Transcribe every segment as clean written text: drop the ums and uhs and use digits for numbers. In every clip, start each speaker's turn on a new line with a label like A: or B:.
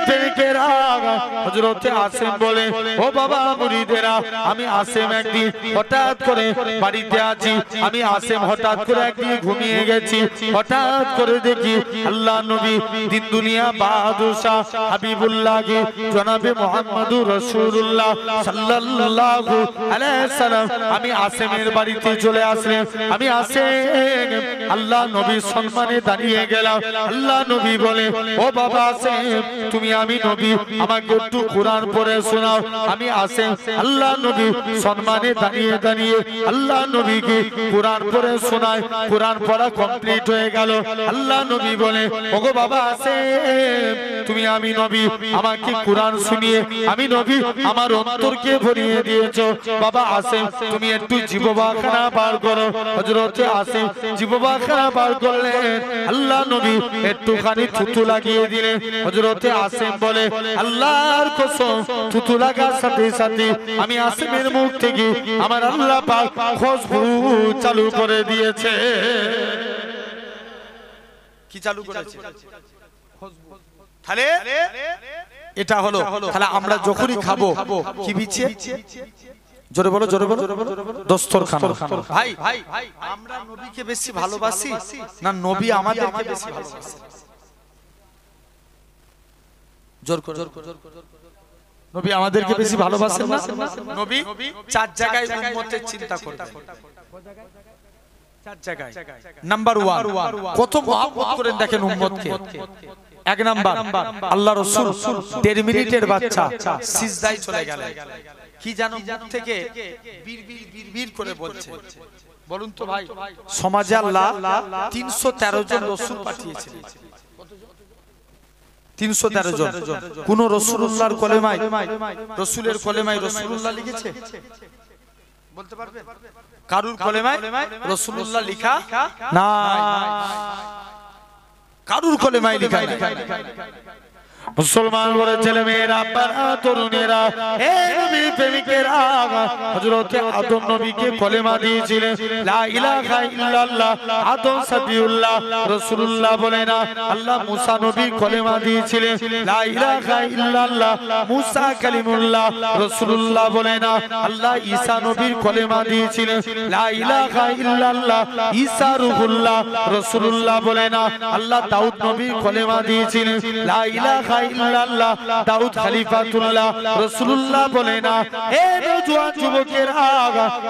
A: প্রেমিকেরা হযরতে আসিম বলে ও বাবা মুরিদেরা আমি আসিম একদিন হঠাৎ করে বাড়িতে আছি আমি আসিম হঠাৎ করে একদিন ঘুমিয়ে গেছি হঠাৎ করে দেখি আল্লাহ নবী দিন দুনিয়া বাদশা হাবিবুল্লাহ জনাবে মুহাম্মদুর রাসূলুল্লাহ সাল্লাল্লাহু আলাইহি সাল্লাম আমি আসিমের বাড়িতে চলে আসলাম আমি আসিম আল্লাহ নবীর সম্মানে দাঁড়িয়ে গেলাম আল্লাহ নবী বলে ও বাবা আসিম তুমি আমি নবী আমাকে একটু কুরআন পড়ে শোনাও আমি আসিম আল্লাহ নবী সম্মানে দাঁড়িয়ে দাঁড়িয়ে আল্লাহ নবীকে কুরআন পড়ে শোনায় কুরআন পড়া কমপ্লিট হয়ে গেল আল্লাহ নবী বলে ওগো বাবা আসিম তুমি আমি নবী আমাকে কুরআন শুনিয়ে আমি নবী আমার অন্তরকে ভরিয়ে দিয়েছো বাবা আসিম তুমি একটু জিহ্বাখানা বার করো হযরতে আসিম জিহ্বাখানা বার করলেন আল্লাহ নবী একটুখানি থুতু লাগিয়ে দিলেন হযরতে আসিম বলে আল্লাহর কসম থুতু লাগার সাথে সাথে আমি আসিমের মুখ থেকে আমার আল্লাহ পাক খুশবু চালু করে দিয়েছে কি চালু করেছে খুশবু তাহলে এটা হলো তাহলে আমরা যখনই খাবো কি বিছে জোরে বলো দস্তরখানা ভাই আমরা নবীকে বেশি ভালোবাসি না নবী আমাদেরকে বেশি ভালোবাসে জোর করে নবী আমাদেরকে বেশি ভালোবাসেন না নবী চার জায়গায় উম্মতের চিন্তা করতেন চার জায়গায় নাম্বার 1 কত মহব্বত করেন দেখেন উম্মতকে এক নাম্বার আল্লাহ রাসূল 1.5 মিনিটের বাচ্চা সিজদায় চলে গেলেন কি জানো মুখ থেকে বীর করে বলছে বলুন তো ভাই সমাজে আল্লাহ 313 জন রাসূল পাঠিয়েছিলেন 313 জন কোন রাসূলুল্লাহর কলেমায় রাসূলের কলেমায় রাসূলুল্লাহ লিখেছে বলতে পারবে কারুর কলেমায় রাসূলুল্লাহ লেখা না কারুর কলেমায় লেখা নাই মুসলমান বলে ছেলে মেয়েরা বাবা তরুণেরা হে নবী প্রেমিকেরা হযরতে আদম নবীকে কলেমা দিয়েছিলেন লা ইলাহা ইল্লাল্লাহ আদম সাবিউল্লাহ রাসূলুল্লাহ বলে না আল্লাহ মুসা নবী কলেমা দিয়েছিলেন লা ইলাহা ইল্লাল্লাহ মুসা কালিমুল্লাহ রাসূলুল্লাহ বলে না আল্লাহ ঈসা নবীর কলেমা দিয়েছিলেন লা ইলাহা ইল্লাল্লাহ ঈসা রূহুল্লাহ রাসূলুল্লাহ বলে না আল্লাহ দাউদ নবীর কলেমা দিয়েছিলেন লা ইলাহা ইল্লাল্লাহ দাউদ খলিফাতুল্লাহ রাসূলুল্লাহ বলে না হে নওজোয়ান যুবকেরা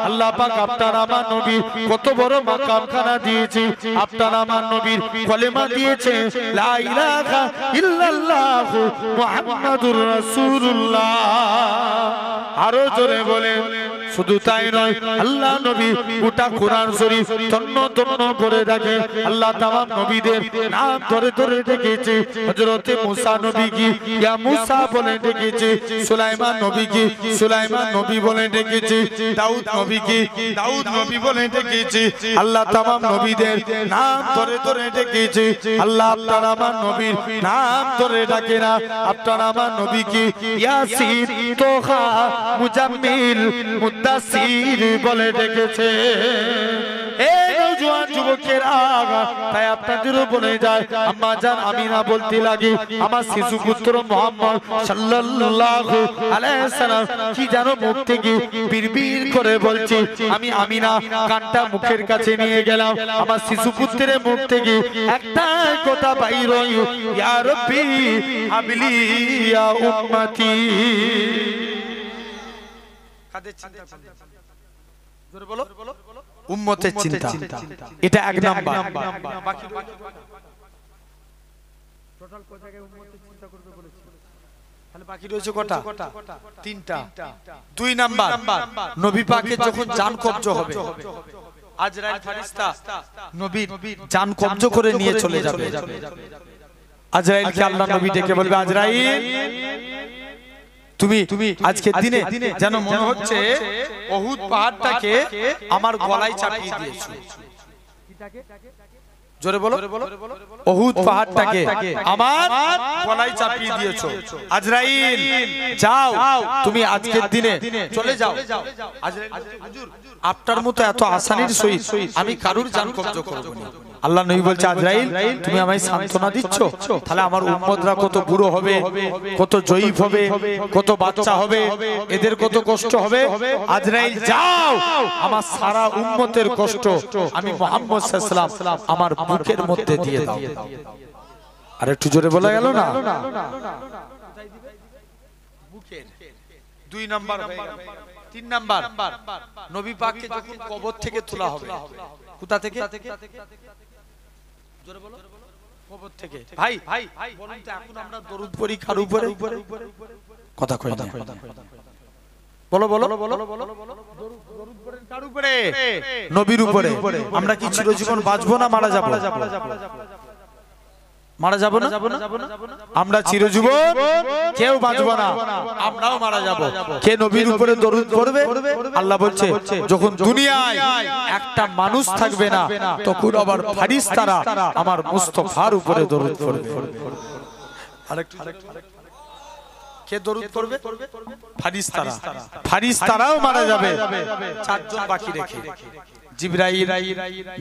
A: আল্লাহ পাক আপনার আমার নবী কত বড় মাকামখানা দিয়েছে আপনার আমার নবীর কলেমা দিয়েছে লা ইলাহা ইল্লাল্লাহ মুহাম্মাদুর রাসূলুল্লাহ আরো জোরে বলে শুধু তাই নয় আল্লাহ নবী গোটা কোরআন শরীফ তন্ন তন্ন করে দেখে আল্লাহ তামাম নবীদের নাম ধরে ধরে ডেকেছে হযরতে মুসা নবীকে ইয়া মুসা বলে ডেকেছে সুলাইমান নবীকে সুলাইমান নবী বলে ডেকেছে দাউদ নবীকে দাউদ নবী বলে ডেকেছে আল্লাহ তামাম নবীদের নাম ধরে ধরে ডেকেছে আল্লাহ আপনার আমার নবীর নাম ধরে ডাকে না আপনার আমার নবীকে ইয়াসিন তোহা মুজাম্মিল মুদাসসির বলে ডেকেছে এই নওজোয়ান যুবকেরা তাই আপনাদেরও বলে যায় আম্মা জান আমিনা বলতে লাগে আমার শিশু পুত্র মুহাম্মদ সাল্লাল্লাহু আলাইহি সাল্লাম কি জানো মুখ থেকে বিড়বিড় করে বলছে আমি আমিনা কানটা মুখের কাছে নিয়ে গেলাম আমার শিশু পুত্রের মুখ থেকে একটা কথা বাইর হয় ইয়া রাব্বি হাবলি ইয়া উম্মতি কাদের চিন্তা জোরে বলো উম্মতের চিন্তা এটা এক নাম্বার বাকি টোটাল কত জায়গায় উম্মতের চিন্তা করবে বলেছি তাহলে বাকি রয়েছে কটা তিনটা দুই নাম্বার নবী পাকের যখন জান কবজ হবে আজরাইল ফেরেশতা নবীর জান কবজ করে নিয়ে চলে যাবে আজরাইলকে আল্লাহ নবী ডেকে বলবে আজরাইল তুমি আজকে দিনে যেন মনে হচ্ছে উহুদ পাহাড়টাকে আমার গলায় চাপিয়ে দিয়েছো জোরে বলো উহুদ পাহাড়টাকে আমার গলায় চাপিয়ে দিয়েছো আজরাইল যাও তুমি আজকের দিনে চলে যাও আজরাইল হুজুর আপনার মতো এত আসানির সহিত আমি কারুর জান কবজ করব না আল্লাহ নবী বলছে আজরাইল তুমি আমায় সান্ত্বনা দিচ্ছ, তাহলে আমার উম্মতরা কত বুড়ো হবে, কত জয়ীফ হবে, কত বাচ্চা হবে, এদের কত কষ্ট হবে। আজরাইল যাও, আমার সারা উম্মতের কষ্ট আমি মুহাম্মদ সাল্লাল্লাহু আলাইহি ওয়াসাল্লাম আমার বুকের মধ্যে দিয়ে দাও। আর একটু জোরে বলা গেল না? বুকের 2 নাম্বার হয়ে গেল। 3 নাম্বার নবী পাককে যখন কবর থেকে তোলা হবে, কোথা থেকে? জোরে বলো, কবর থেকে। ভাই বলুন তো এখন আমরা দরুদ পড়ি কার উপরে? কথা কই না, বলো বলো দরুদ পড়েন কার উপরে? নবীর উপরে। আমরা কি চিরজীবন বাঁচবো না মারা যাব? মারা যাব না? আমরা চিরজীবন কেউ বাঁচবো না, আমরাও মারা যাব। কে নবীর উপরে দরুদ পড়বে? আল্লাহ বলছে যখন দুনিয়ায় একটা মানুষ থাকবে না, তখন আবার ফেরেশতারা আমার মুস্তাফার উপরে দরুদ পড়বে। আরেকটু কে দরুদ পড়বে? ফেরেশতারা। ফেরেশতারাও মারা যাবে। 4 জন বাকি রেখে, জিবরাইল,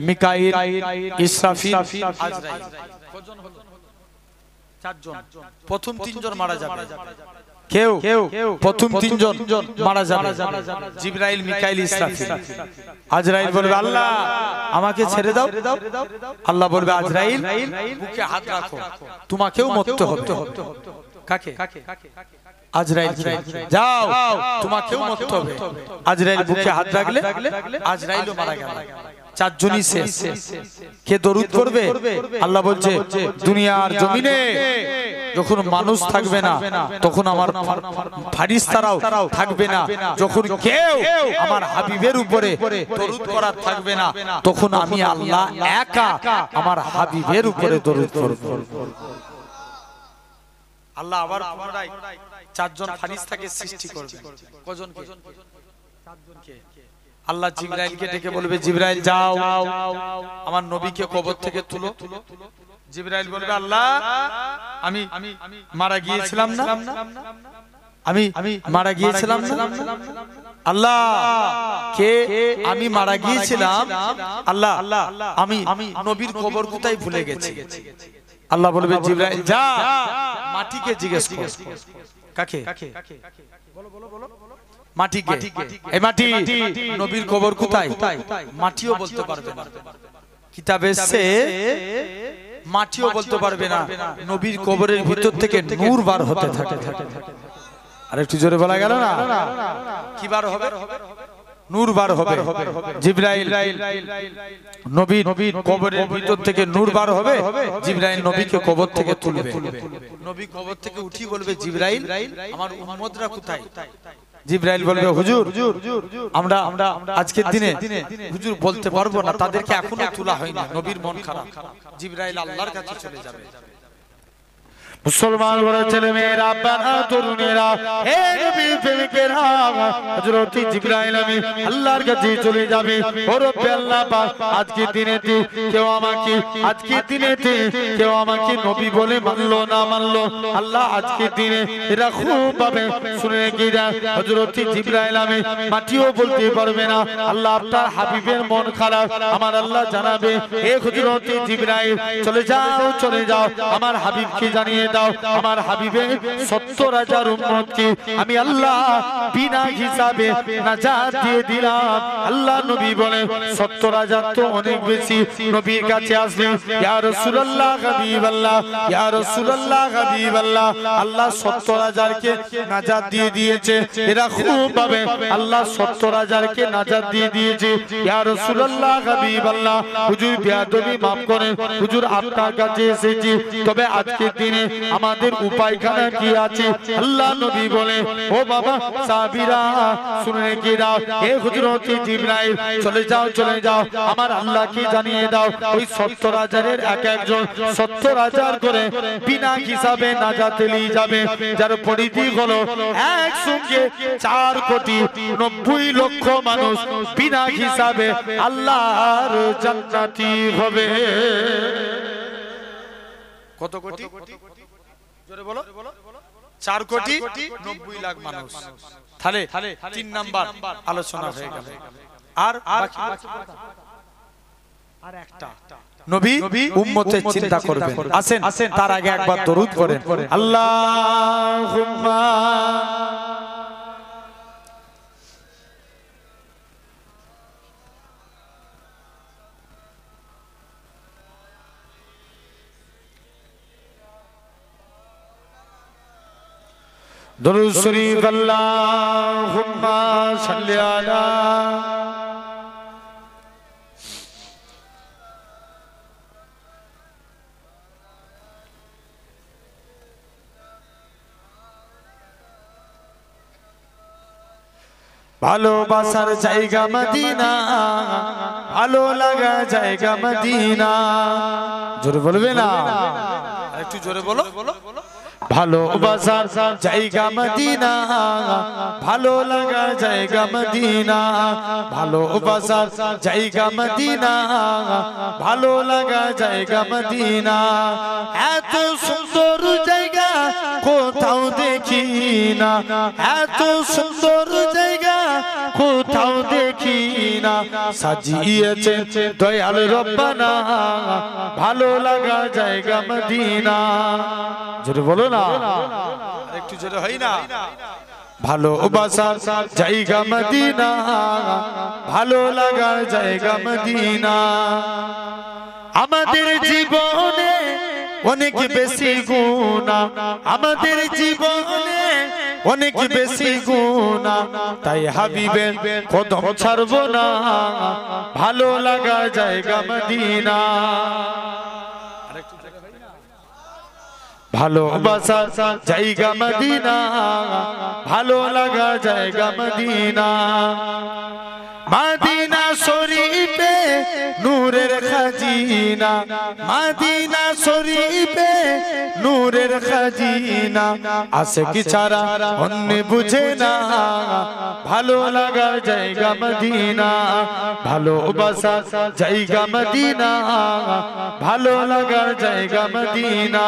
A: মিকাইল, ইসরাফিল, আজরাইল। কজন হলো? 4 জন। প্রথম 3 জন মারা যাবে। কেউ প্রথম 3 জন মারা যাবে, জিবরাইল, মিকাইল, ইসরাফিল। আজরাইল বলবে আল্লাহ আমাকে ছেড়ে দাও। আল্লাহ বলবে আজরাইল বুকে হাত রাখো, তোমাকেও মরতে হবে। কাকে? আজরাইল যাও, তোমাকেও মরতে হবে। আজরাইল বুকে হাত রাখলে আজরাইলও মারা গেল। 4 জনই শেষ। কে দরুদ পড়বে? আল্লাহ বলছে দুনিয়ার জমিনে যখন মানুষ থাকবে না, তখন আমার ফেরেশতারাও থাকবে না। যখন কেউ আমার হাবিবের উপরে দরুদ পড়ার থাকবে না, তখন আমি আল্লাহ একা আমার হাবিবের উপরে দরুদ পড়ব। আল্লাহ আবার পুনরায় 4 জন ফেরেশতাকে সৃষ্টি করবে। কজনকে? 4 জনকে। আল্লাহ জিবরাইলকে ডেকে বলবে জিবরাইল যাও, আমার নবীকে কবর থেকে তুলো। জিবরাইল বলবে আল্লাহ আমি মারা গিয়েছিলাম না, আমি মারা গিয়েছিলাম না। আল্লাহ কে? আমি মারা গিয়েছিলাম। আল্লাহ আমি নবীর কবর কোথায় ভুলে গেছি। আল্লাহ বলবে জিবরাইল যা, মাটিকে জিজ্ঞেস কর। কাকে? বলো বলো বলো। মাটিকে। এই মাটি নবীর কবর কোথায়? মাটিও বলতে পারবে না। কিতাবে এসেছে মাটিও বলতে পারবে না। নবীর কবরের ভিতর থেকে নূর বার হতে থাকে। আর একটু জোরে বলা গেল না? কি বার হবে? নূর বার হবে। জিবরাইল নবীর কবরের ভিতর থেকে নূর বার হবে। জিবরাইল নবীকে কবর থেকে তুলবে। নবী কবর থেকে উঠি বলবে জিবরাইল আমার উম্মতরা কোথায়? জিবরাইল বলবে হুজুর আমরা আজকের দিনে হুজুর বলতে পারবো না, তাদেরকে এখনো তোলা হয়নি। নবীর মন খারাপ। জিবরাইল আল্লাহর কাছে চলে যাবে। মুসলমান বড় ছেলে মেয়েরা, বাবা তরুণেরা, হে নবী প্রেমিকেরা, হযরত জিবরাইল আমি আল্লাহর কাছে চলে যাবে। ও রব্বে আল্লাহ পাক, আজকের দিনেতে কেউ আমাকে কেউ আমাকে নবী বলে মানলো না মানলো, আল্লাহ আজকের দিনে এরা খুব ভাবে শুনে রেখে যায়। হযরত জিবরাইল আমি মাটিও বলতে পারবে না। আল্লাহ আপনার হাবিবের মন খারাপ, আমার আল্লাহ জানাবে হে হযরত জিবরাইল চলে যাও, আমার হাবিবকে জানিয়ে দাও আমার হাবিবের 70,000 উম্মতকে আমি আল্লাহ বিনা হিসাবে নাজাত দিয়ে দিলাম। আল্লাহ নবী বলে 70,000 তো অনেক বেশি। নবীর কাছে আসলেন ইয়া রাসূলুল্লাহ হাবিবাল্লাহ, ইয়া রাসূলুল্লাহ হাবিবাল্লাহ, আল্লাহ 70,000 কে নাজাত দিয়ে দিয়েছে। এরা খুব ভাবে আল্লাহ 70,000 কে নাজাত দিয়ে দিয়েছে। ইয়া রাসূলুল্লাহ হাবিবাল্লাহ, হুজুর বেয়াদবি maaf করেন, হুজুর আপনার কাছে এসেছি, তবে আজকের দিনে আমাদের উপায়খানা কি আছে? আল্লাহ নবী বলে ও বাবা সাহাবীরা শুনে রেখে দাও, হে হযরত জিবরাইল চলে যাও, আমার আল্লাহকে জানিয়ে দাও ওই 70,000 এর এক একজন 70,000 করে বিনা হিসাবে নাজাতে নিয়ে যাবে, যার পরিধি হলো একসঙ্গে 4,90,00,000 মানুষ বিনা হিসাবে আল্লাহর জান্নাতি হবে। কত কোটি? জোরে বলো। 4,90,00,000 মানুষ। তাহলে 3 নাম্বার আলোচনা হয়ে গেল। আর একটা নবী উম্মতের চিন্তা করবেন। আসেন তার আগে একবার দরুদ করেন, আল্লাহুম্মা দরুদ শরীফ, আল্লাহুম্মা সাল্লি আলা ভালোবাসার জায়গা মদিনা, ভালো লাগা জায়গা মদিনা। জোরে বলবে না, একটু জোরে বলো। ভালোবাসার জায়গা মদিনা, ভালো লাগা জায়গা মদিনা, ভালোবাসার জায়গা মদিনা, ভালো লাগা জায়গা মদিনা। এত সুন্দর জায়গা কোথাও দেখি না, এত সুন্দর জায়গা কোথাও দেখি না। সাজিয়েছে দয়াল রব্বানা, ভালো লাগা জায়গা মদিনা। জোরে বলো না, একটু জোরে হয় না। ভালোবাসার জায়গা মদিনা, ভালো লাগা জায়গা মদিনা। আমাদের জীবনে অনেক বেশি গুনাহ, আমাদের জীবনে অনেক বেশি গুনাহ, তাই হাবিবের কদম ছাড়বো না, ভালো লাগা জায়গা মদিনা। ভালোবাসার জায়গা মদিনা, ভালো লাগা জায়গা মদিনা। মদিনা শরীফে নূরের খাজিনা, মদিনা শরীফে নূরের খাজিনা। আশিক ছাড়া অন্য বুঝে না, ভালো লাগা জায়গা মদিনা। ভালোবাসার জায়গা মদিনা, ভালো লাগা জায়গা মদিনা।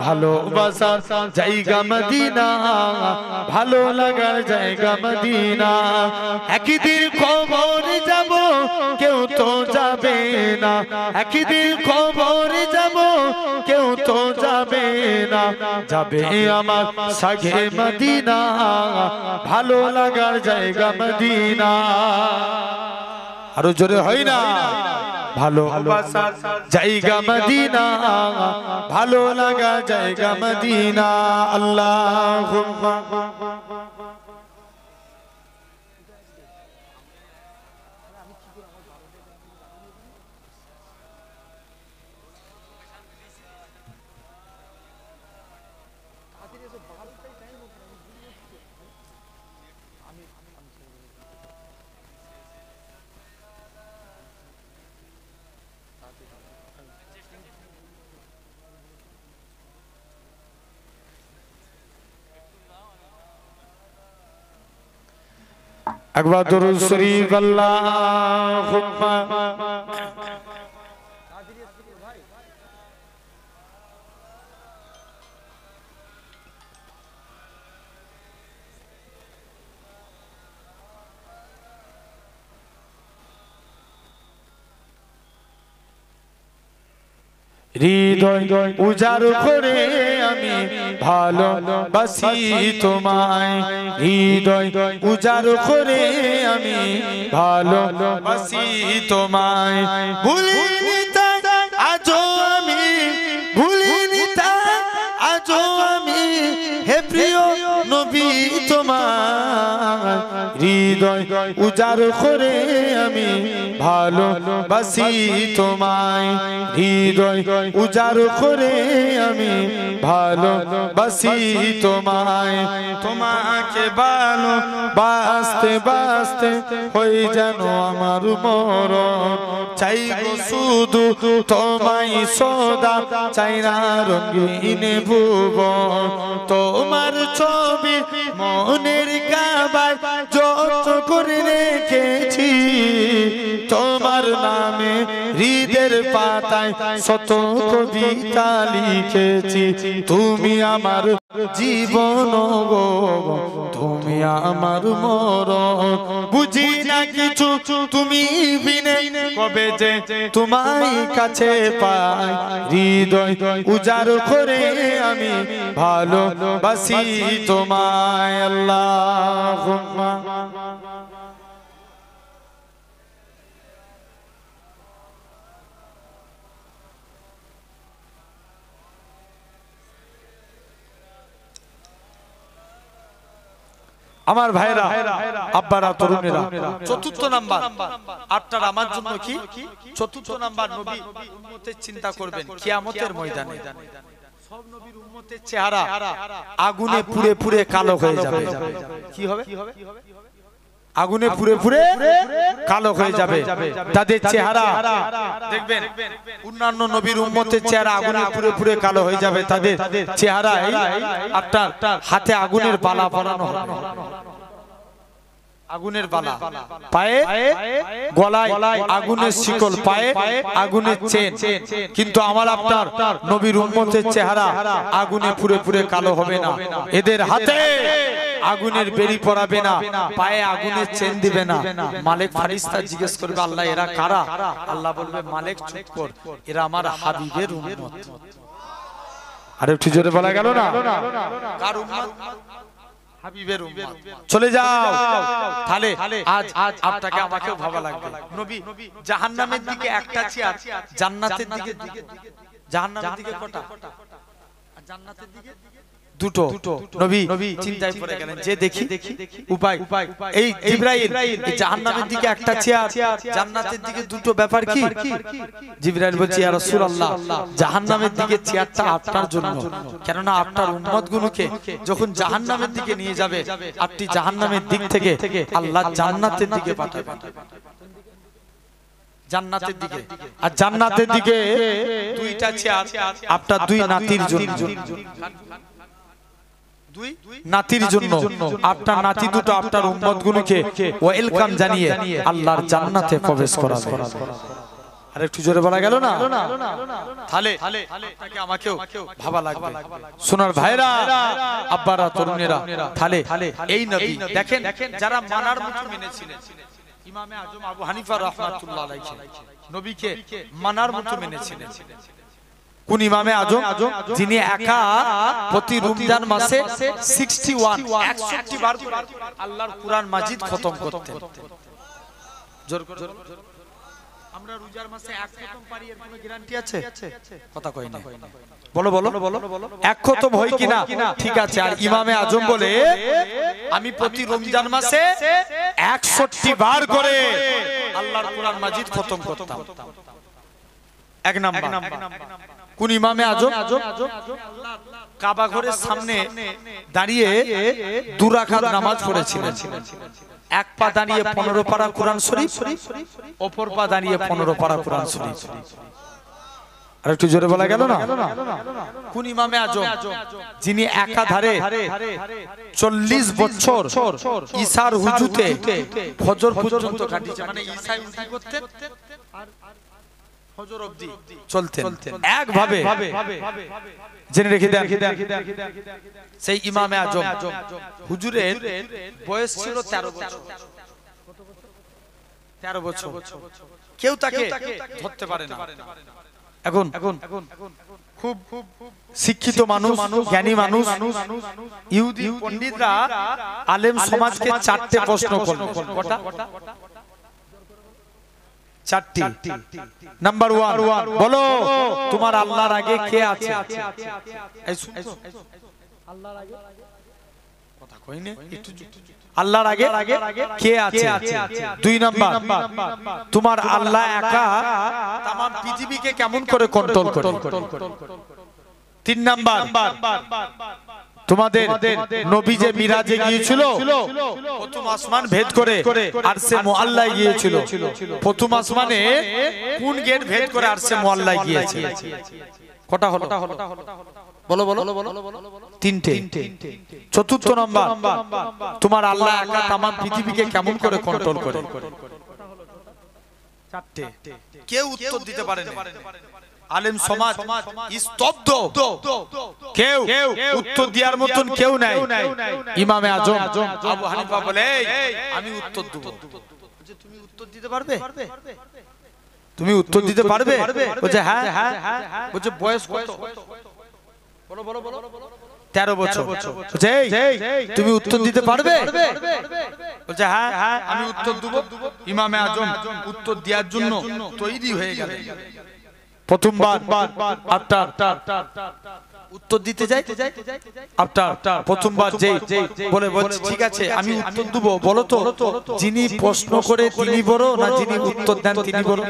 A: ভালোবাসার জায়গা মদিনা, ভালো লাগা জায়গা মদিনা। একদিন খবর যাব কেউ তো যাবে না, একদিন খবর যাব কেউ তো যাবে না। যাবে আমার সাগে মদিনা, ভালো লাগার জায়গা মদিনা। আরো জোরে হয় না, ভালোবাসার জায়গা মদিনা, ভালো লাগা জায়গা মদিনা। আল্লাহুম্মা একবার দরুদ শরীফ, আল্লাহুম্মা হৃদয় উজাড় করে আমি ভালোবাসি তোমায়, হৃদয় উজাড় করে আমি ভালোবাসি তোমায়। ভুলিনি তাই আজও আমি, ভুলিনি তাই আজও আমি, হে প্রিয় নবী তোমায়। হৃদয় উজাড় করে আমি ভালোবাসি তোমায়, হৃদয় উজাড় করে আমি ভালোবাসি তোমায়। তোমাকে ভালোবাসতে বাসতে হয়ে যেন আমার মরণ, চাই গো শুধু তোমায় সদা, চাই না রঙিন ভুবন। তোমার ছবি মনের কাবায় যত করে রেখেছি, তোমার নামে হৃদের পাতায় শত কবিতা লিখেছি। তুমি আমার জীবন গো তুমি আমার মরণ বুঝি না কিছু তুমি বিনে কবে যে তোমায় কাছে পাই হৃদয় উজাড় করে আমি ভালোবাসি তোমায় আল্লাহুম্মা আমার ভাইরা আব্বারা তরুণেরা চতুর্থ নাম্বার আপনার আমার জন্য কি চতুর্থ নাম্বার নবী উম্মতের চিন্তা করবেন কিয়ামতের ময়দানে সব নবীর উম্মতের চেহারা আগুনে পুড়ে পুড়ে কালো হয়ে যাবে কি হবে আগুনে পুড়ে পুড়ে কালো হয়ে যাবে তাদের চেহারা দেখবেন অন্যান্য নবীর উম্মতের চেহারা আগুনে পুড়ে পুড়ে কালো হয়ে যাবে তাদের চেহারায় আপনার হাতে আগুনের বালা পরানো হবে আগুনের বালা পায়ে গলায় আগুনের শিকল পায়ে আগুনের চেন কিন্তু আমার আপনার নবীর উম্মতের চেহারা আগুনে পুড়ে পুড়ে কালো হবে না এদের হাতে আগুনের বেরি পরাবে না পায়ে আগুনের চেন দিবে না মালিক ফেরেশতা জিজ্ঞেস করবে আল্লাহ এরা কারা আল্লাহ বলবে মালিক চুপ কর এরা আমার হাবিবের উম্মত আরে একটু জোরে বলা গেল না কার উম্মত হাবিবের উম্মত চলে যাও তাহলে আজ আপনাকে আমাকেও ভাবা লাগবে নবী জাহান্নামের দিকে একটা চেয়ার জান্নাতের দিকে জাহান্নামের দিকে কটা আর জান্নাতের দিকে দুটো নবী চিন্তায় পড়ে গেলেন যে দেখি উপায় এই জিবরাইল জাহান্নামের দিকে একটা চেয়ার জান্নাতের দিকে দুটো ব্যাপার কি জিবরাইল বলছে ইয়া রাসূলুল্লাহ জাহান্নামের দিকে চেয়ারটা আপনার জন্য কেন না আপনার উম্মতগুলোকে যখন জাহান্নামের দিকে নিয়ে যাবে আপনি জাহান্নামের দিক থেকে আল্লাহ জান্নাতের দিকে পাঠাবেন জান্নাতের দিকে আর জান্নাতের দিকে দুইটা চেয়ার আপনার দুই নাতির জন্য নাতির জন্য আপনার নাতি দুটো আপনার উম্মতগুলোকে ওয়েলকাম জানিয়ে আল্লাহর জান্নাতে প্রবেশ করাবে আর একটু জোরে বলা গেল না তাহলে আপনাকে আমাকেও ভাবা লাগবে সোনার ভাইরা আব্বারা তরুণেরা তাহলে এই নবী দেখেন যারা মানার মতো মেনেছিলেন ইমামে আজম আবু হানিফা রাহমাতুল্লাহ আলাইহি নবীকে মানার মতো মেনেছিলেন কোন ইমামে আজম যিনি একা প্রতি রমজান মাসে 61 বার করে আল্লাহর কুরআন মাজিদ খতম করতেন জোর করে আমরা রোজার মাসে এক খতম পারি এর কোনো গ্যারান্টি আছে কথা কই না বলো এক খতম হয় কিনা ঠিক আছে আর ইমামে আজম বলে আমি প্রতি রমজান মাসে 61 বার করে আল্লাহর কুরআন মাজিদ খতম করতাম এক নাম্বার কোন ইমামে আজম কাবা ঘরের সামনে দাঁড়িয়ে 2 রাকাত নামাজ পড়েছিলেন এক পা দাঁড়িয়ে 15 পারা কোরআন শরীফ অপর পা দাঁড়িয়ে 15 পারা কোরআন শরীফ আর একটু জোরে বলা গেল না কোন ইমামে আজম যিনি একাধারে 40 বছর ঈশার হুজুতে ফজর পর্যন্ত কাটিয়েছেন মানে ঈশায় উঠি করতেন ফজর অবধি চলতেন একভাবে জেনে রেখে দেন সেই ইমামে আজম হুজুরের বয়স ছিল 13 বছর কেউ তাকে ধরতে পারে না এখন খুব শিক্ষিত মানুষ জ্ঞানী মানুষ ইহুদি পণ্ডিতরা আলেম সমাজকে 4টে প্রশ্ন করলেন কটা 4টি নাম্বার 1 বলো তোমার আল্লাহর আগে কে আছে এই শুনছো আল্লাহর আগে কথা কইনে একটু আল্লাহর আগে কে আছে 2 নাম্বার তোমার আল্লাহ একা तमाम পৃথিবীকে কেমন করে কন্ট্রোল করে 3 নাম্বার তোমাদের নবী যে মিরাজে গিয়েছিল প্রথম আসমান ভেদ করে আরশে মুআল্লায় গিয়েছিল প্রথম আসমানে কোন গেট ভেদ করে আরশে মুআল্লায় গিয়েছে কটা হলো বলো 3টে চতুর্থ নাম্বার তোমার আল্লাহ একা तमाम পৃথিবীকে কেমন করে কন্ট্রোল করে 4টে কেউ উত্তর দিতে পারে না আলেম সমাজ স্তব্ধ, কেউ উত্তর দেওয়ার মতন কেউ নাই। ইমামে আজম আবু হানিফা বলে আমি উত্তর দেব। তুমি উত্তর দিতে পারবে? তুমি উত্তর দিতে পারবে? বলছে হ্যাঁ। বলছে বয়স কত? বলো বলো বলো। 13 বছর। বলছে তুমি উত্তর দিতে পারবে? বলছে হ্যাঁ আমি উত্তর দেব। ইমামে আজম উত্তর দেওয়ার জন্য তৈরি হয়ে গেলেন। প্রথমবার আপনার উত্তর দিতে যাই, আপনার প্রথমবার যে বলে বলছে ঠিক আছে আমি উত্তর দেব, বলো তো যিনি প্রশ্ন করে তিনি বড় না যিনি উত্তর দেন তিনি বড়?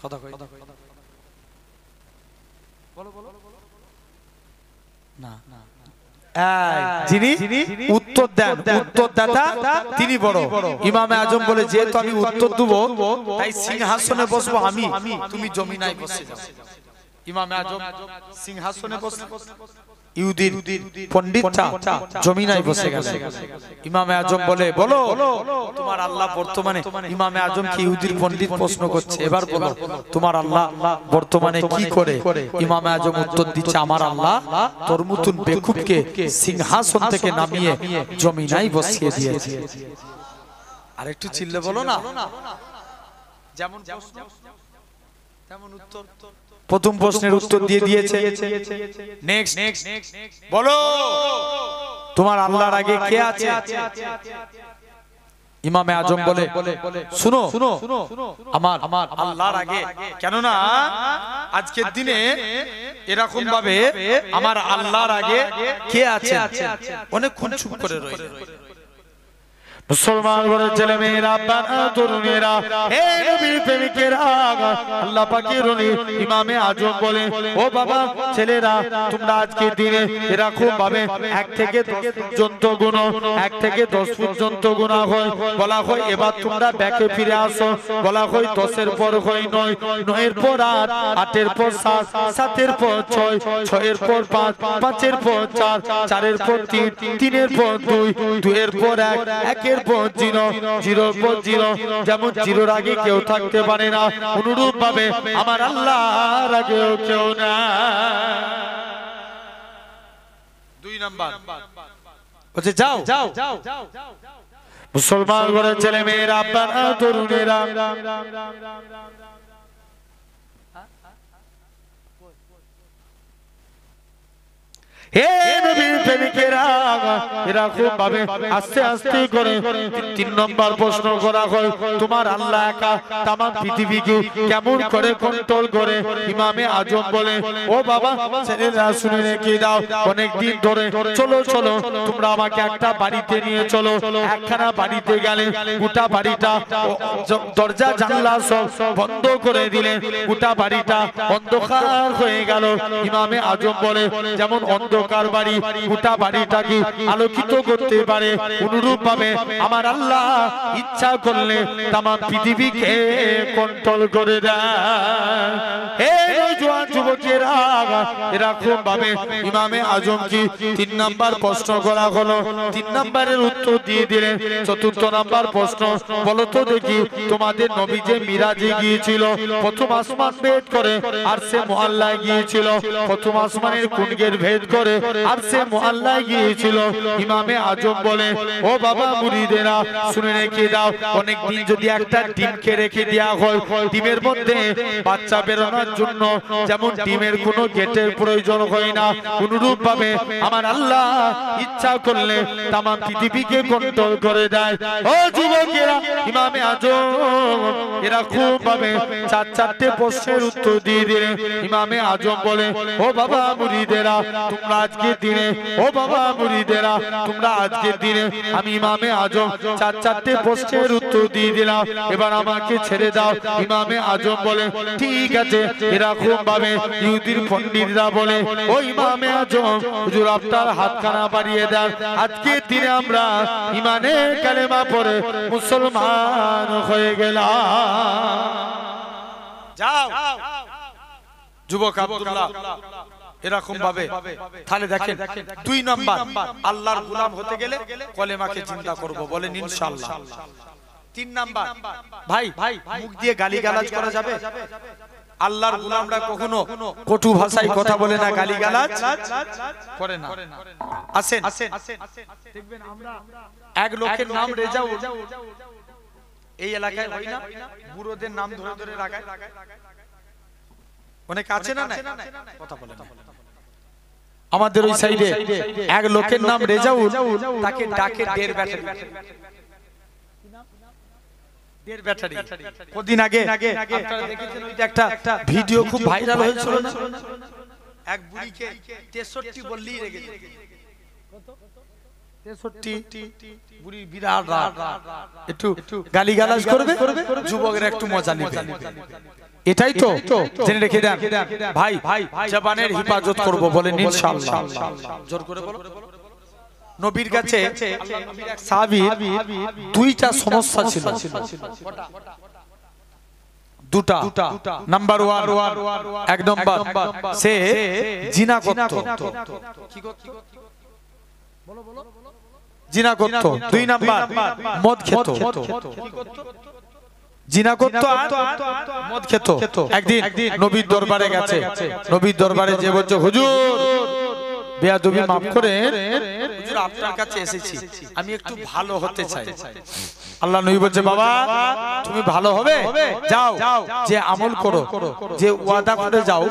A: কথা কই বলো বলো না। যিনি উত্তর দেন, উত্তরদাতা তিনি বড়। ইমামে আজম বলে যেহেতু আমি উত্তর দেব তাই সিংহাসনে বসবো আমি, তুমি জমিনায় বসে যাও। ইমামে আজম সিংহাসনে বসে, ইহুদির পণ্ডিতটা জমিনায় বসে গেছে। ইমামে আজম বলে বলো তোমার আল্লাহ বর্তমানে, ইমামে আজম কি ইহুদির পণ্ডিত প্রশ্ন করছে, এবার বলো তোমার আল্লাহ বর্তমানে কি করে? ইমামে আজম উত্তর দিচ্ছে আমার আল্লাহ তোর মতন বেকুবকে সিংহাসন থেকে নামিয়ে জমিনায় বসিয়ে দিয়েছে। আর একটু চিল্লে বলো না, যেমন প্রশ্ন তেমন উত্তর। প্রথম প্রশ্নের উত্তর দিয়ে দিয়েছে। নেক্সট বলো তোমার আল্লাহর আগে কে আছে? ইমামে আজম বলে শুনো আমার আল্লাহর আগে, কেননা আজকের দিনে এরকম ভাবে আমার আল্লাহর আগে কে আছে অনেকক্ষণ চুপ করে রইল। মুসলমান ঘরের ছেলে মেয়েরা, তরুণেরা, হে নবীর প্রেমিকেরা, আল্লাহ পাকের ওলি ইমামে আজম বলে ও বাবা ছেলেরা তোমরা আজকের দিনে এরকম ভাবে 1 থেকে 10 পর্যন্ত গুনো, 1 থেকে 10 পর্যন্ত গুণা হয়। বলা হয় এবার তোমরা ব্যাকে ফিরে আসো। বলা হয় 10-এর পর হয় 9, 9-এর পর 8, 8-এর পর 7, 7-এর পর 6, 6-এর পর 5, 5-এর পর 4, 4-এর পর 3, 3-এর পর 2, 2-এর পর 1, 1-এর পর 0, 0-এর পর 0। যেমন 0-এর আগে কেউ থাকতে পারে না, অনুরূপ ভাবে আমার আল্লাহর আগেও কেউ না। 2 নাম্বার বলছে যাও মুসলমান ঘরের ছেলে মেয়েরা, আপনারা তরুণেরা, হে নবীর প্রেমিকেরা, এরকম ভাবে আস্তে আস্তে করে 3 নম্বর প্রশ্ন করা হয় তোমার আল্লাহ একা তাম পৃথিবীকে কেমন করে কন্ট্রোল করে? ইমামে আজম বলে ও বাবা ছেলেরা শুনে রেখে দাও, অনেক দিন ধরে চলো চলো তোমরা আমাকে একটা বাড়িতে নিয়ে চলো। একখানা বাড়িতে গেলে গোটা বাড়িটা দরজা জানলা সব বন্ধ করে দিলে, গোটা বাড়িটা অন্ধকার হয়ে গেল। ইমামে আজম বলে যেমন অন্ধকার বাড়ি গোটা বাড়িটাকে আলোকিত করতে পারে, অনুরূপ ভাবে আমার আল্লাহ ইচ্ছা করলে তাম পৃথিবীকে কন্ট্রোল করে দেয়। হে নওজোয়ান যুবকেরা, এরকম ভাবে ইমামে আজম কি 3 নাম্বার প্রশ্ন করা হলো, 3 নাম্বারের উত্তর দিয়ে দিলেন। 4র্থ নাম্বার প্রশ্ন বলো তো দেখি তোমাদের নবী যে মিরাজে গিয়েছিল, প্রথম আসমান ভেদ করে আরশে মুআল্লায় গিয়েছিল, প্রথম আসমানের কোন গেট ভেদ করে আরশে মুআল্লায় গিয়েছিল? ইমামে আজম বলে ও বাবা মুরিদেরা শুনে রেখে দাও, অনেক দিন যদি একটা ডিমকে রেখে দেওয়া হয়, ডিমের মধ্যে বাচ্চা বেরোনোর জন্য যেমন ডিমের কোনো গেটের প্রয়োজন হয় না, অনুরূপ ভাবে আমার আল্লাহ ইচ্ছা করলে তাম পৃথিবীকে কন্ট্রোল করে দেয়। ও যুবকেরা, ইমামে আজম এরকম ভাবে 4-4টে প্রশ্নের উত্তর দিয়ে দিলেন। ইমামে আজম বলে ও বাবা মুরিদেরা তোমরা আজকের দিনে, ও বাবা মুরিদেরা তোমরা আজকের দিনে, আমি ইমামে আজম 4-4টে প্রশ্নের উত্তর দিয়ে দিলাম, এবার আমাকে ছেড়ে দাও। ইমামে আজম বলে ঠিক আছে। এরকম ভাবে ইহুদির পণ্ডিতরা বলে ও ইমামে আজম হুজুর আপনার হাতখানা বাড়িয়ে দেন, আজকের দিনে আমরা ইমানে কালেমা পড়ে মুসলমান হয়ে গেলাম। যাও যুবক আব্দুল্লাহ এরকম ভাবে তাহলে দেখেন 2 নাম্বার আল্লাহর গোলাম হতে গেলে কলেমাকে চিন্তা করব, বলেন ইনশাআল্লাহ। তিন নাম্বার, ভাই মুখ দিয়ে গালিগালাজ করা যাবে? আল্লাহর গোলামরা কখনো কটু ভাষায় কথা বলে না, গালিগালাজ করে না। আসেন দেখবেন আমরা এক লোকের নাম রেজাউল, এই এলাকায় হয় না, বুড়োদের নাম ধরে ধরে রাখায়, অনেক আছে না, কথা বলে না। আমাদের ওই সাইডে এক লোকের নাম রেজাউল, তাকে ডাকে ডের ব্যাটারি। কদিন আগে আপনারা দেখেছেন ওইটা একটা ভিডিও খুব ভাইরাল হয়েছিল না, এক বুড়িকে 63 বললেই রেগে যায়। 63 বুড়ি বিরাট রাগ, একটু গালিগালাজ করবে, যুবকরা একটু মজা নেবে। এটাই তো জেনে রেখে দেন ভাই, জবানের হিফাজত করব বলেন ইনশাআল্লাহ। জোর করে বলো। নবীর কাছে সাহাবীর দুইটা সমস্যা ছিল, দুটা। নাম্বার 1, এক নম্বর সে জিনা করত, কি করত? বলো বলো। জিনা করত। 2 নাম্বার মদ খেত, কি করত? জিনা করত আর মদ খেত। একদিন নবীর দরবারে গেছে, নবীর দরবারে যে বলছে, হুজুর বেয়াদবি মাফ করে, হুজুর আপনার কাছে এসেছি, আমি একটু ভালো হতে চাই। আল্লাহ নবী বলছে, বাবা তুমি ভালো হবে, যাও যে আমল করো, যে ওয়াদা করে যাও,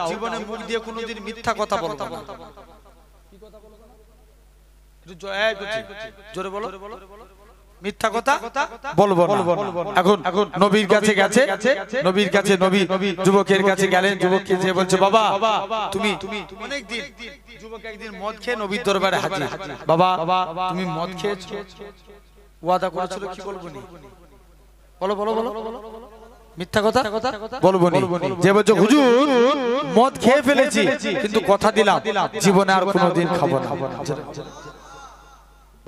A: জীবনে মুখ দিয়ে কোনোদিন মিথ্যা কথা বলবে না। জোরে বলো। মিথ্যা কথা বলবো না। এখন নবীর কাছে গেছে, নবীর কাছে নবী যুবকের কাছে গেলেন, যুবককে যে বলছে, বাবা তুমি অনেকদিন, যুবক একদিন মদ খেয়ে নবীর দরবারে হাজির, বাবা তুমি মদ খেয়েছো, ওয়াদা করেছিল, কি বলবো নি? বলো বলো বলো। মিথ্যা কথা বলবো নি। যে বলছে, হুজুর মদ খেয়ে ফেলেছি, কিন্তু কথা দিলাম জীবনে আর কোনোদিন খাবো না।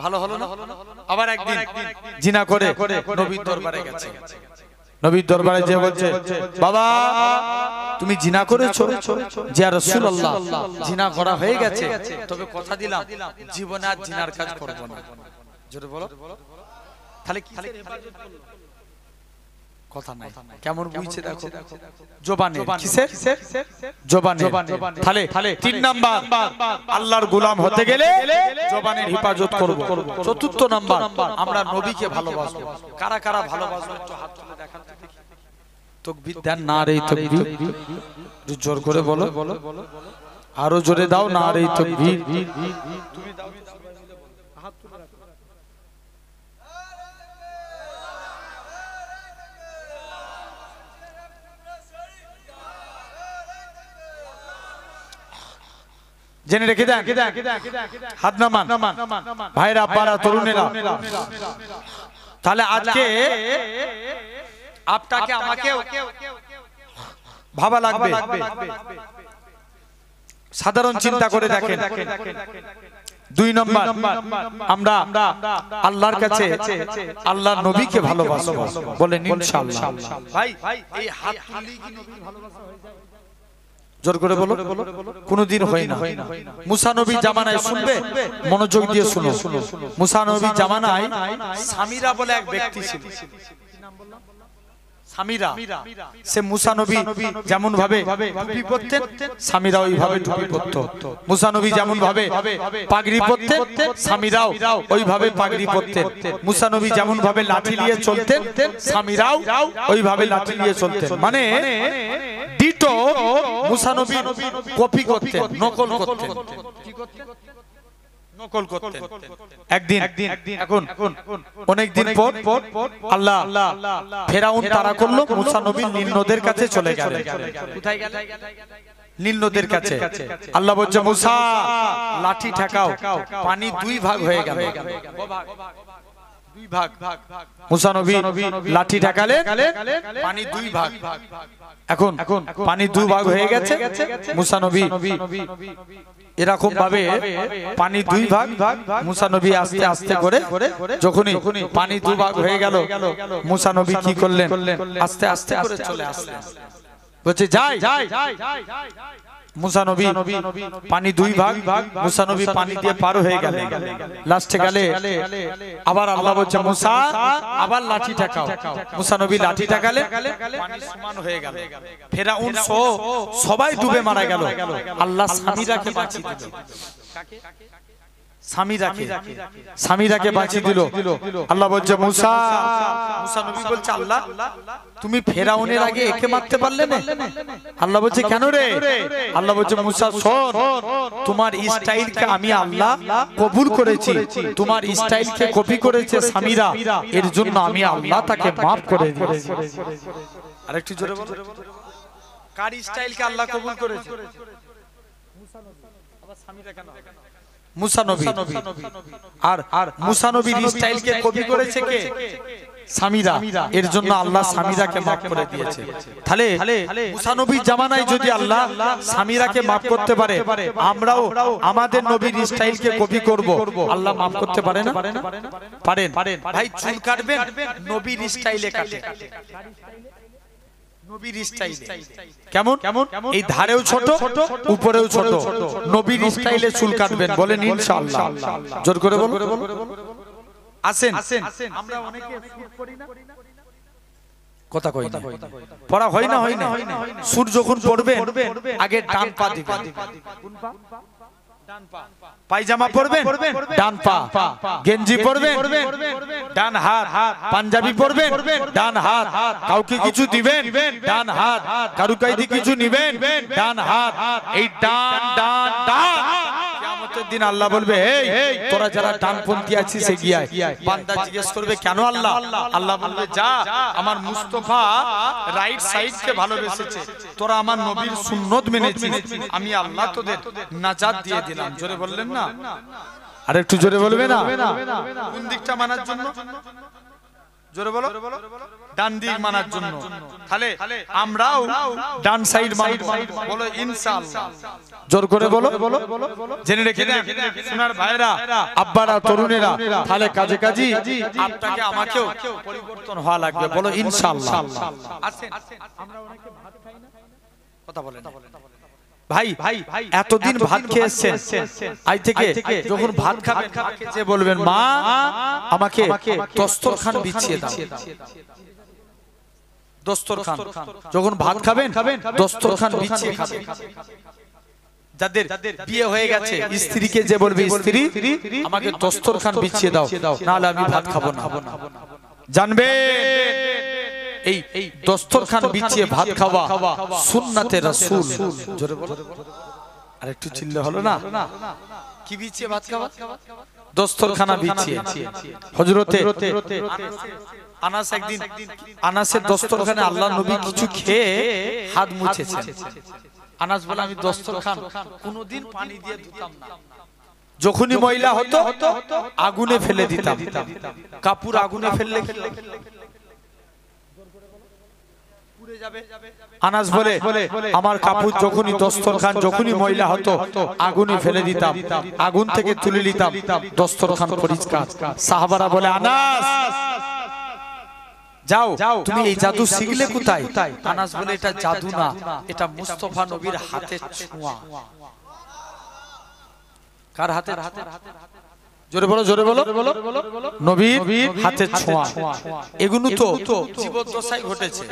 A: ভালো হলো না? আবার একদিন জিনা করে নবীর দরবারে গেছে, নবীর দরবারে যে বলছে, বাবা তুমি জিনা করেছো? যে রাসূলুল্লাহ জিনা করা হয়ে গেছে, তবে কথা দিলাম জীবনে আর জিনার কাজ করব না। জোরে বলো। তাহলে কি কথা নাই, কেমন বুঝছে দেখো, জবানে কিসের জবানে। তাহলে 3 নাম্বার আল্লাহর গোলাম হতে গেলে জবানের হিফাজত করব। 4র্থ নাম্বার আমরা নবীকে ভালোবাসবো। কারা কারা ভালোবাসবো একটু হাত তুলে দেখান তো দেখি। তাকবীর দেন, নারে তাকবীর, জোর করে বলো, আরো জোরে দাও, নারে তাকবীর। তুমি দাও, হাত তুলে রাখো। জেনে রেখে দেন, হাত নামান ভাইরা, আব্বারা, তরুণেরা। তাহলে আজকে আপনাকে আমাকে ভাবা লাগবে, সাধারণ চিন্তা করে দেখেন। 2 নম্বর আমরা আল্লাহর কাছে আল্লাহর নবীকে ভালোবাসবো, বলেন ইনশাআল্লাহ। ভাই এই হাত তুললেই কি নবীর ভালোবাসা হয়ে যায়? জোর করে বলো। কোনদিন হয় না। মুসা নবী জামানায়, শুনবে মনোযোগ দিয়ে শুনো, মুসা নবী জামানায় সামিরা বলে এক ব্যক্তি ছিল। সামিরা, সে মুসা নবী যেমন ভাবে টুপি পরতেন, সামিরা ওইভাবে টুপি পরত। মুসা নবী যেমন ভাবে পাগড়ি পরতেন, সামিরাও ওইভাবে পাগড়ি পরতেন। মুসা নবী যেমন ভাবে লাঠি নিয়ে চলতেন, সামিরাও ওইভাবে লাঠি নিয়ে চলতেন। মানে ডিটো মুসা নবী কপি করতেন, নকল করতেন। নকল করতেন। একদিন এখন অনেকদিন পর আল্লাহ ফেরাউন তাড়া করলো, মুসা নবী নীল নদের কাছে চলে গেলেন। কোথায় গেলেন? নীল নদের কাছে। আল্লাহ বলছে, মুসা লাঠি ঠেকাও, পানি 2 ভাগ হয়ে গেল। 2 ভাগ। মুসা নবী লাঠি ঠেকালেন, পানি 2 ভাগ। এখন পানি 2 ভাগ হয়ে গেছে। মুসা নবী এরকম ভাবে পানি 2 ভাগ, মুসা নবী আস্তে আস্তে করে, যখনই পানি 2 ভাগ হয়ে গেল, মুসা নবী কি করলেন? আস্তে আস্তে করে চলে আসলেন। বলছে, যাই মুসা নবী পানি দুই ভাগ, মুসা নবী পানি দিয়ে পার হয়ে গেলেন। লাস্টে গেলে আবার আল্লাহ বলছে মুসা আবার লাঠি ঠাকাও। মুসা নবী লাঠি ঠাকালেন, পানি সমান হয়ে গেল। ফেরাউন সবাই ডুবে মারা গেল। আল্লাহ সামিরাকে বাঁচিয়ে দিল। সামিরাকে বাঁচিয়ে দিল। আল্লাহ বলছে মুসা নবী বলছে আল্লাহ তুমি ফেরাউনের আগে একে মারতে পারলে না? আল্লাহ বলছে কেন রে? আল্লাহ বলছে মুসা শোন, তোমার স্টাইলকে আমি আল্লাহ কবুল করেছি, তোমার স্টাইলকে কপি করেছে সামিরা, এর জন্য আমি আল্লাহ তাকে মাফ করে দিয়েছি। আরেকটু জোরে বলো, কার স্টাইলকে আল্লাহ কবুল করেছে? আবার সামিরা কেন? মুসা নবী। আর মুসা নবীর স্টাইলকে কপি করেছে কে? সামিরা, এর জন্য আল্লাহ সামিরাকে মাফ করে দিয়েছে। তাহলে মুসা নবীর জামানায় যদি আল্লাহ সামিরাকে মাফ করতে পারে, আমরাও আমাদের নবীর স্টাইলকে কপি করব, আল্লাহ মাফ করতে পারে না? পারেন। ভাই চুল কাটবেন নবীর স্টাইলে কাটে। নবীর স্টাইলে কেমন? এই ধারেও ছোট উপরেও ছোট, নবীর স্টাইলে চুল কাটবেন। বলেন ইনশাআল্লাহ। জোর করে বল। আসেন, আমরা অনেকে শুট করি না, কথা কই না, পড়া হয় না। শুট যখন পড়বেন আগে ডান পা দিবেন, পায়জামা পরবেন ডান পা, গেঞ্জি পরবেন ডান হাত, পাঞ্জাবি পরবেন ডান হাত, কাউকে কিছু দিবেন ডান হাত, কারু কাইদি কিছু নিবেন ডান হাত। এই ডান ডান ডান, কিয়ামতের দিন আল্লাহ বলবে এই তোরা যারা ডানপন্থী আছিস এগিয়ে আয়। বান্দা জিজ্ঞেস করবে কেন আল্লাহ? আল্লাহ বলবে যা, আমার মুস্তাফা রাইট সাইডকে ভালোবেসেছে, তোরা আমার নবীর সুন্নত মেনেছিস, আমি আল্লাহ তোদের নাজাত দিয়ে দিলাম। জোরে বললেন না? আর একটু জোরে বলবে না? কোন দিকটা মানার জন্য? জোরে বলো। ডান দিক মানার জন্য। তাহলে আমরাও ডান সাইড মানব। বলো ইনশাআল্লাহ। জোর করে বলো। জেনে রেখে দেন সোনার ভাইরা, আব্বারা, তরুণেরা, তাহলে কাজে কাজী আপনাকে আমাকেও পরিবর্তন হওয়া লাগবে। বলো ইনশাআল্লাহ। আছেন আমরা অনেকে ভাত খাই না, কথা বলেন ভাই। এতদিন ভাত খেয়েছেন, আজ থেকে যখন ভাত খাবেন যে বলবেন মা আমাকে দস্তরখান বিছিয়ে দাও। দস্তরখান যখন ভাত খাবেন দস্তরখান বিছিয়ে খাবেন। যাদের বিয়ে হয়ে গেছে স্ত্রীকে যে বলবে স্ত্রী আমাকে দস্তরখান বিছিয়ে দাও, নাহলে আমি ভাত খাবো না। জানবে এই দস্তরখান বিছিয়ে ভাত খাওয়া সুন্নাতে রাসূল। জোরে বলো। আর একটু চিল্লে হলো না? কি বিছিয়ে ভাত খাওয়া? দস্তরখানা বিছিয়ে। হযরতে আনাস একদিন আনাসের দস্তরখানে আল্লাহ নবী কিছু খেয়ে হাত মুছেছেন। আনাস বলে আমি দস্তরখান কোনোদিন পানি দিয়ে ধুতাম না, যখনই ময়লা হতো আগুনে ফেলে দিতাম। কাপড় আগুনে ফেললে আনাস বলে আমার কাপড় যখনই দস্তরখান যখনই ময়লা হতো আগুনে ফেলে দিতাম, আগুন থেকে তুলে নিতাম, দস্তরখান পরিষ্কার। সাহাবারা বলে আনাস যাও তুমি এই জাদু শিখলে কোথায়? আনাস বলে এটা জাদু না, এটা মুস্তাফা নবীর হাতের ছোঁয়া। কার হাতের? জোরে বলো, জোরে বলো। নবীর হাতের ছোঁয়া। এগুলো তো জীবদ্দশায় ঘটেছে।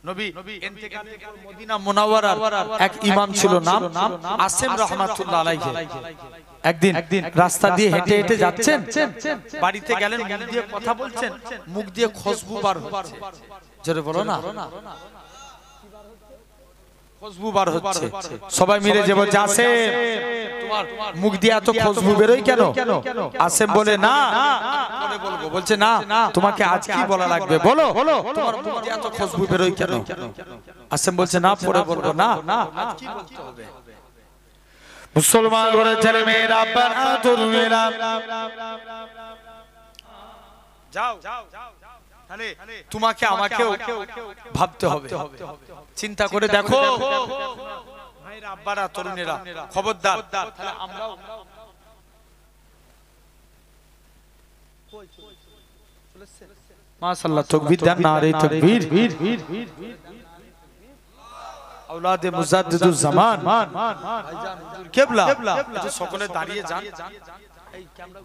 A: নবী ইন্তেকালের পর মদিনা মুনাওয়ারার এক ইমাম ছিল, নাম আসেম রাহমাতুল্লাহ আলাইহি। একদিন রাস্তা দিয়ে হেঁটে হেঁটে যাচ্ছেন, বাড়িতে গেলেন, মুখ দিয়ে কথা বলছেন, মুখ দিয়ে খুশবু বার হচ্ছে। জোরে বলো না, খুশবু বার হচ্ছে। সবাই মিলে যে বলছে আসেম তোমার মুখ দিয়ে এত খুশবু বেরোয় কেন? আসেম বলে না পরে বলবো। বলছে না তোমাকে আজ কি বলা লাগবে বলো, তোমার মুখ দিয়ে এত খুশবু বেরোয় কেন? আসেম বলছে না পরে বলবো। না আজ কি বলতে হবে? মুসলমান ঘরের ছেলে মেয়েরা, আব্বারা, তরুণেরা, যাও তাহলে তোমাকে আমাকেও ভাবতে হবে, চিন্তা করে দেখো ভাইরা, আব্বারা, তরুণেরা, খবরদার। তাহলে আমরাও মাশাআল্লাহ তাকবীর দেন, নারে তাকবীর। আওলাদে মুজাদ্দিদুজ জামান ভাইজান হুজুর কিবলা একটু সকলে দাঁড়িয়ে যান এই ক্যামেরা